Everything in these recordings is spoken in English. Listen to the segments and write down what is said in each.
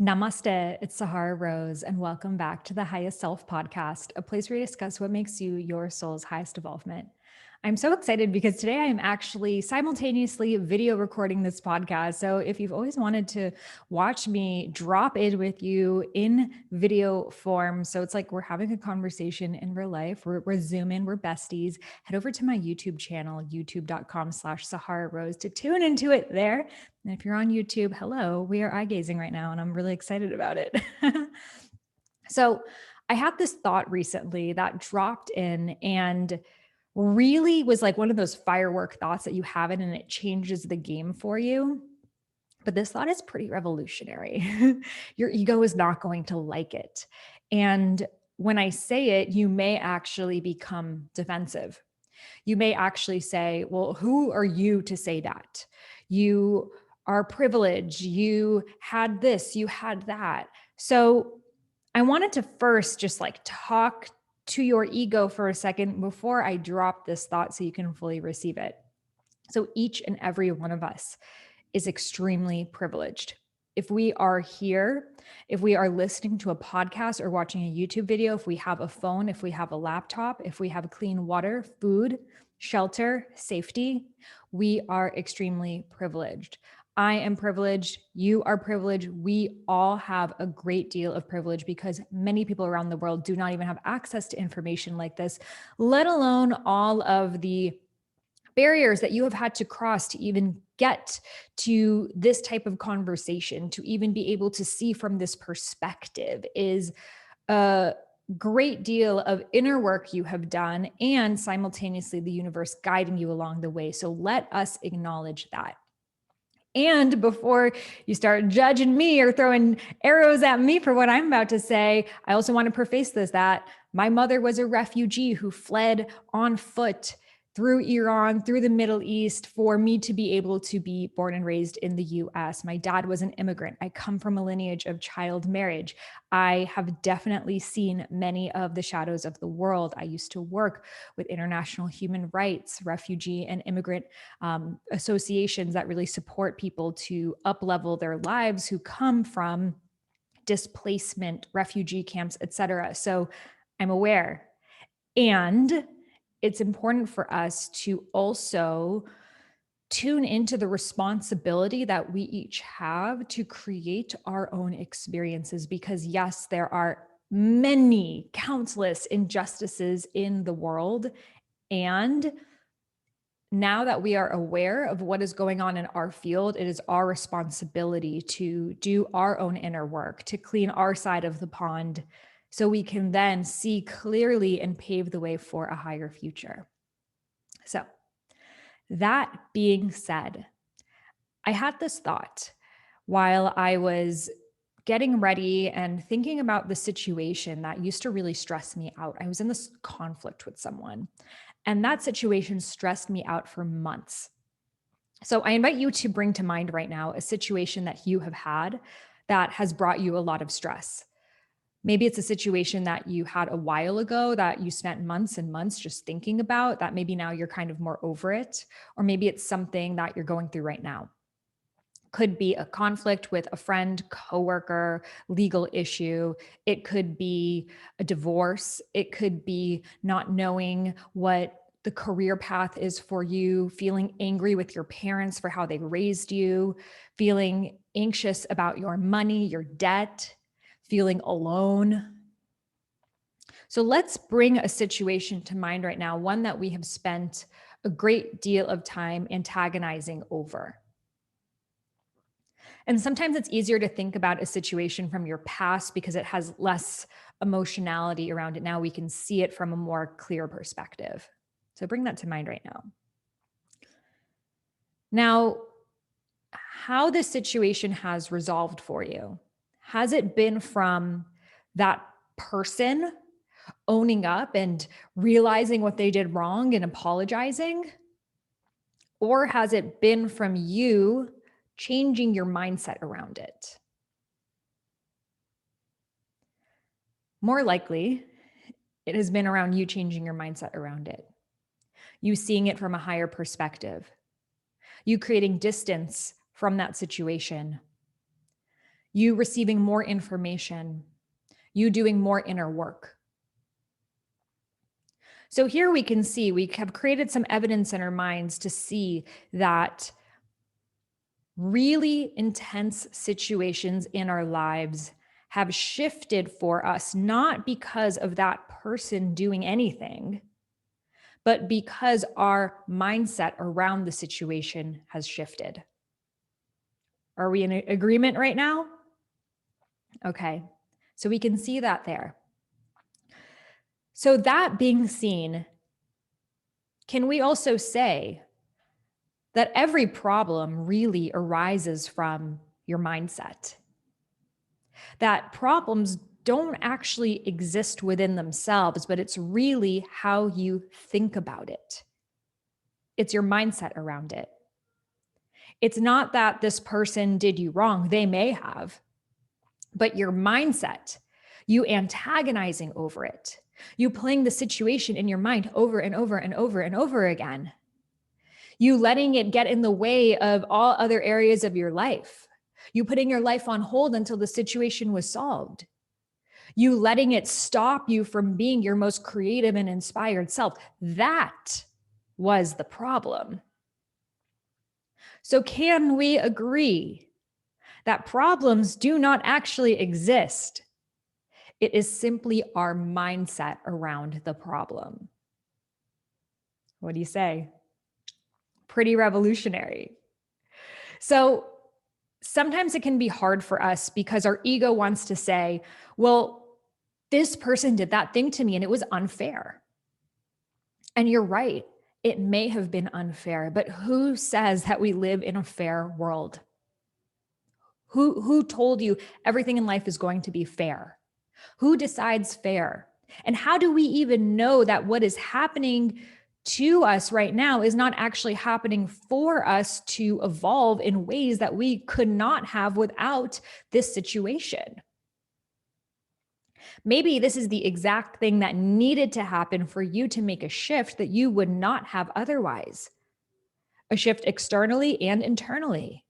Namaste, it's Sahara Rose, and welcome back to the Highest Self podcast, a place where we discuss what makes you your soul's highest evolvement. I'm so excited because today I am actually simultaneously video recording this podcast. So if you've always wanted to watch me drop in with you in video form, so it's like we're having a conversation in real life, we're Zooming, we're besties, head over to my YouTube channel, youtube.com/Sahara Rose to tune into it there. And if you're on YouTube, hello, we are eye gazing right now, and I'm really excited about it. So I had this thought recently that dropped in and really was like one of those firework thoughts that you have it and it changes the game for you. But this thought is pretty revolutionary. Your ego is not going to like it. And when I say it, you may actually become defensive. You may actually say, well, who are you to say that? You are privileged. You had this, you had that. So I wanted to first just like talk to your ego for a second before I drop this thought so you can fully receive it. So each and every one of us is extremely privileged. If we are here, if we are listening to a podcast or watching a YouTube video, if we have a phone, if we have a laptop, if we have clean water, food, shelter, safety, we are extremely privileged. I am privileged. You are privileged. We all have a great deal of privilege because many people around the world do not even have access to information like this, let alone all of the barriers that you have had to cross to even get to this type of conversation, to even be able to see from this perspective is a great deal of inner work you have done and simultaneously the universe guiding you along the way. So let us acknowledge that. And before you start judging me or throwing arrows at me for what I'm about to say, I also want to preface this that my mother was a refugee who fled on foot through Iran, through the Middle East, for me to be able to be born and raised in the US. My dad was an immigrant. I come from a lineage of child marriage. I have definitely seen many of the shadows of the world. I used to work with international human rights, refugee and immigrant associations that really support people to up-level their lives who come from displacement, refugee camps, etc. So I'm aware. And it's important for us to also tune into the responsibility that we each have to create our own experiences. Because yes, there are many, countless injustices in the world. And now that we are aware of what is going on in our field, it is our responsibility to do our own inner work, to clean our side of the pond so we can then see clearly and pave the way for a higher future. So, that being said, I had this thought while I was getting ready and thinking about the situation that used to really stress me out. I was in this conflict with someone, and that situation stressed me out for months. So I invite you to bring to mind right now a situation that you have had that has brought you a lot of stress. Maybe it's a situation that you had a while ago that you spent months and months just thinking about, that maybe now you're kind of more over it. Or maybe it's something that you're going through right now. Could be a conflict with a friend, coworker, legal issue. It could be a divorce. It could be not knowing what the career path is for you, feeling angry with your parents for how they raised you, feeling anxious about your money, your debt, feeling alone. So let's bring a situation to mind right now, one that we have spent a great deal of time antagonizing over. And sometimes it's easier to think about a situation from your past because it has less emotionality around it. Now we can see it from a more clear perspective. So bring that to mind right now. Now, how this situation has resolved for you. Has it been from that person owning up and realizing what they did wrong and apologizing? Or has it been from you changing your mindset around it? More likely, it has been around you changing your mindset around it. You seeing it from a higher perspective. You creating distance from that situation. you receiving more information, you doing more inner work. So here we can see, we have created some evidence in our minds to see that really intense situations in our lives have shifted for us, not because of that person doing anything, but because our mindset around the situation has shifted. Are we in agreement right now? Okay, so we can see that there. So that being seen, can we also say that every problem really arises from your mindset? That problems don't actually exist within themselves, but it's really how you think about it. It's your mindset around it. It's not that this person did you wrong. They may have, but your mindset, you antagonizing over it, you playing the situation in your mind over and over and over and over again, you letting it get in the way of all other areas of your life, you putting your life on hold until the situation was solved, you letting it stop you from being your most creative and inspired self. That was the problem. So can we agree that problems do not actually exist? It is simply our mindset around the problem. What do you say? Pretty revolutionary. So sometimes it can be hard for us because our ego wants to say, well, this person did that thing to me and it was unfair. And you're right, it may have been unfair, but who says that we live in a fair world? Who told you everything in life is going to be fair? Who decides fair? And how do we even know that what is happening to us right now is not actually happening for us to evolve in ways that we could not have without this situation? Maybe this is the exact thing that needed to happen for you to make a shift that you would not have otherwise. A shift externally and internally.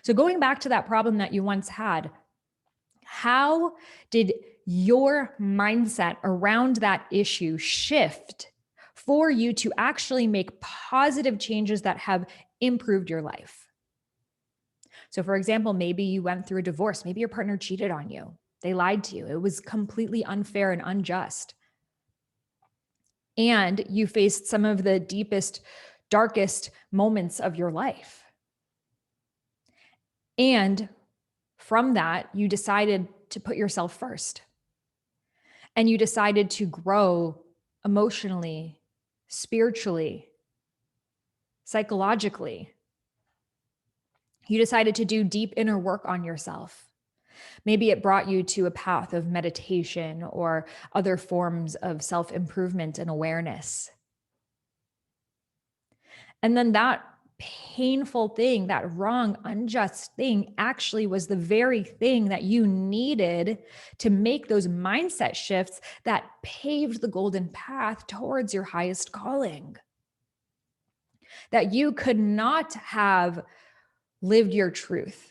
So going back to that problem that you once had, how did your mindset around that issue shift for you to actually make positive changes that have improved your life? So for example, maybe you went through a divorce. Maybe your partner cheated on you. They lied to you. It was completely unfair and unjust. And you faced some of the deepest, darkest moments of your life. And from that, you decided to put yourself first. And you decided to grow emotionally, spiritually, psychologically. You decided to do deep inner work on yourself. Maybe it brought you to a path of meditation or other forms of self-improvement and awareness. And then that painful thing, that wrong, unjust thing actually was the very thing that you needed to make those mindset shifts that paved the golden path towards your highest calling. That you could not have lived your truth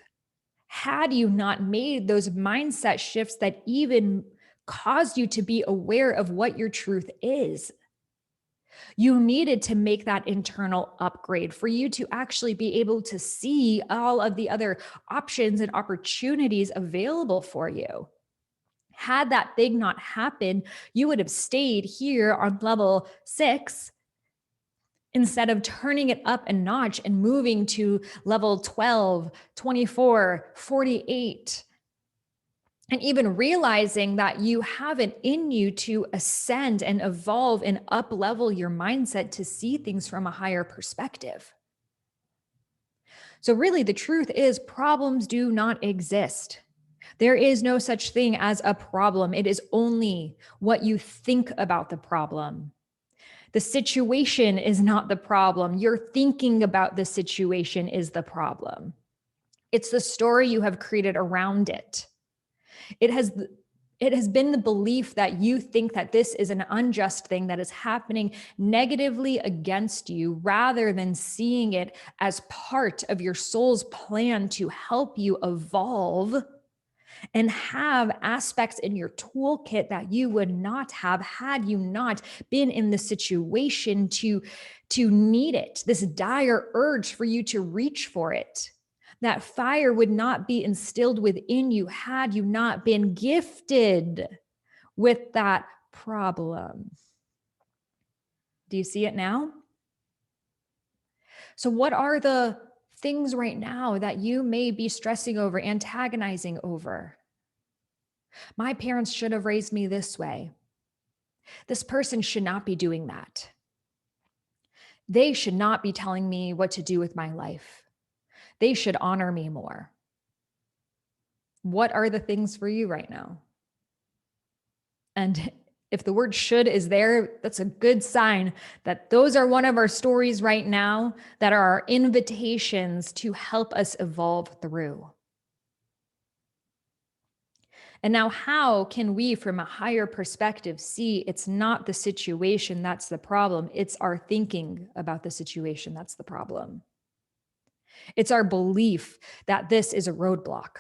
had you not made those mindset shifts that even caused you to be aware of what your truth is. You needed to make that internal upgrade for you to actually be able to see all of the other options and opportunities available for you. Had that thing not happened, you would have stayed here on level 6 instead of turning it up a notch and moving to level 12, 24, 48. And even realizing that you have it in you to ascend and evolve and up-level your mindset to see things from a higher perspective. So really, the truth is problems do not exist. There is no such thing as a problem. It is only what you think about the problem. The situation is not the problem. Your thinking about the situation is the problem. It's the story you have created around it. It has been the belief that you think that this is an unjust thing that is happening negatively against you, rather than seeing it as part of your soul's plan to help you evolve and have aspects in your toolkit that you would not have had you not been in the situation to need it, this dire urge for you to reach for it. That fire would not be instilled within you had you not been gifted with that problem. Do you see it now? So, what are the things right now that you may be stressing over, antagonizing over? My parents should have raised me this way. This person should not be doing that. They should not be telling me what to do with my life. They should honor me more. What are the things for you right now? And if the word should is there, that's a good sign that those are one of our stories right now that are our invitations to help us evolve through. And now, how can we, from a higher perspective, see it's not the situation that's the problem? It's our thinking about the situation that's the problem. It's our belief that this is a roadblock,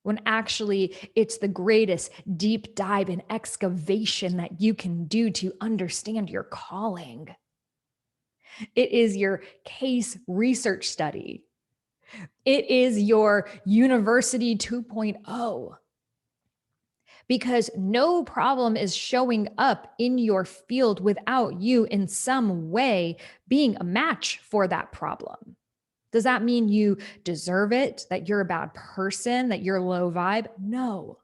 when actually it's the greatest deep dive and excavation that you can do to understand your calling. It is your case research study. It is your university 2.0. Because no problem is showing up in your field without you in some way being a match for that problem. Does that mean you deserve it, that you're a bad person, that you're low vibe? No.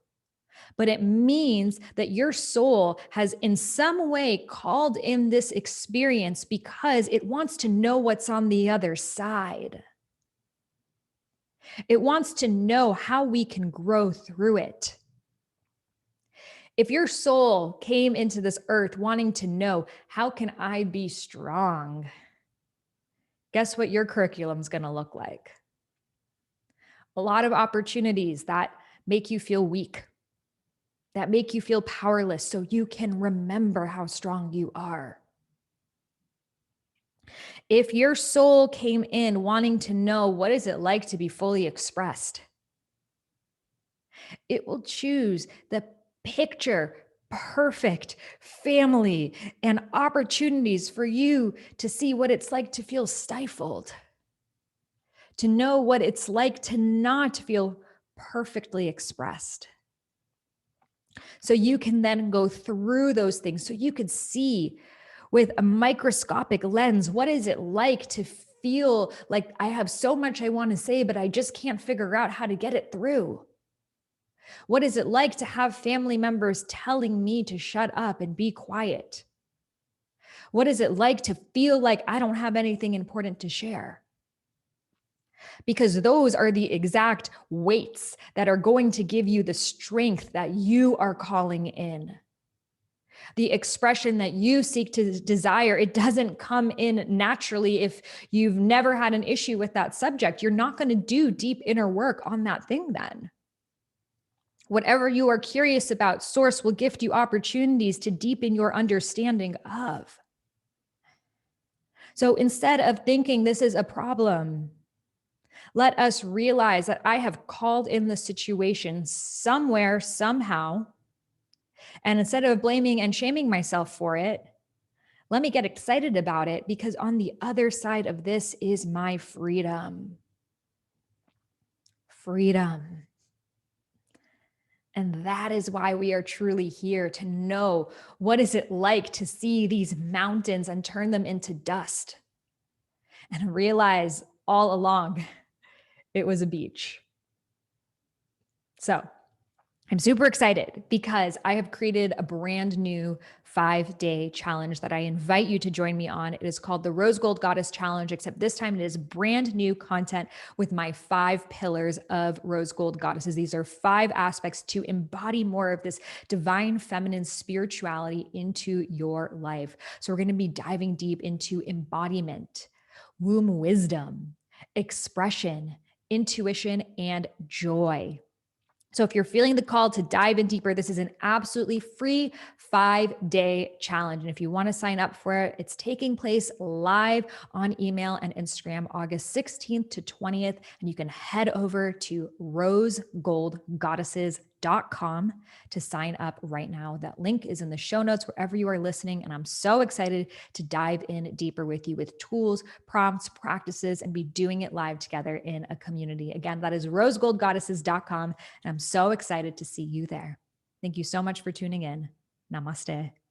But it means that your soul has in some way called in this experience because it wants to know what's on the other side. It wants to know how we can grow through it. If your soul came into this earth wanting to know, how can I be strong? Guess what your curriculum is going to look like? A lot of opportunities that make you feel weak, that make you feel powerless, so you can remember how strong you are. If your soul came in wanting to know, what is it like to be fully expressed? It will choose the picture perfect family and opportunities for you to see what it's like to feel stifled, to know what it's like to not feel perfectly expressed. So you can then go through those things, so you could see with a microscopic lens, what is it like to feel like I have so much I want to say, but I just can't figure out how to get it through? What is it like to have family members telling me to shut up and be quiet? What is it like to feel like I don't have anything important to share? Because those are the exact weights that are going to give you the strength that you are calling in. The expression that you seek to desire, it doesn't come in naturally if you've never had an issue with that subject. You're not going to do deep inner work on that thing then. Whatever you are curious about, Source will gift you opportunities to deepen your understanding of. So instead of thinking this is a problem, let us realize that I have called in the situation somewhere, somehow. And instead of blaming and shaming myself for it, let me get excited about it, because on the other side of this is my freedom. Freedom. And that is why we are truly here, to know what is it like to see these mountains and turn them into dust, and realize all along it was a beach. So I'm super excited because I have created a brand new 5-day challenge that I invite you to join me on. It is called the Rose Gold Goddess Challenge, except this time it is brand new content with my 5 pillars of Rose Gold Goddesses. These are 5 aspects to embody more of this divine feminine spirituality into your life. So we're going to be diving deep into embodiment, womb wisdom, expression, intuition, and joy. So if you're feeling the call to dive in deeper, this is an absolutely free 5-day challenge. And if you want to sign up for it, it's taking place live on email and Instagram, August 16th to 20th. And you can head over to rosegoldgoddesses.com to sign up right now. That link is in the show notes wherever you are listening. And I'm so excited to dive in deeper with you with tools, prompts, practices, and be doing it live together in a community. Again, that is rosegoldgoddesses.com. And I'm so excited to see you there. Thank you so much for tuning in. Namaste.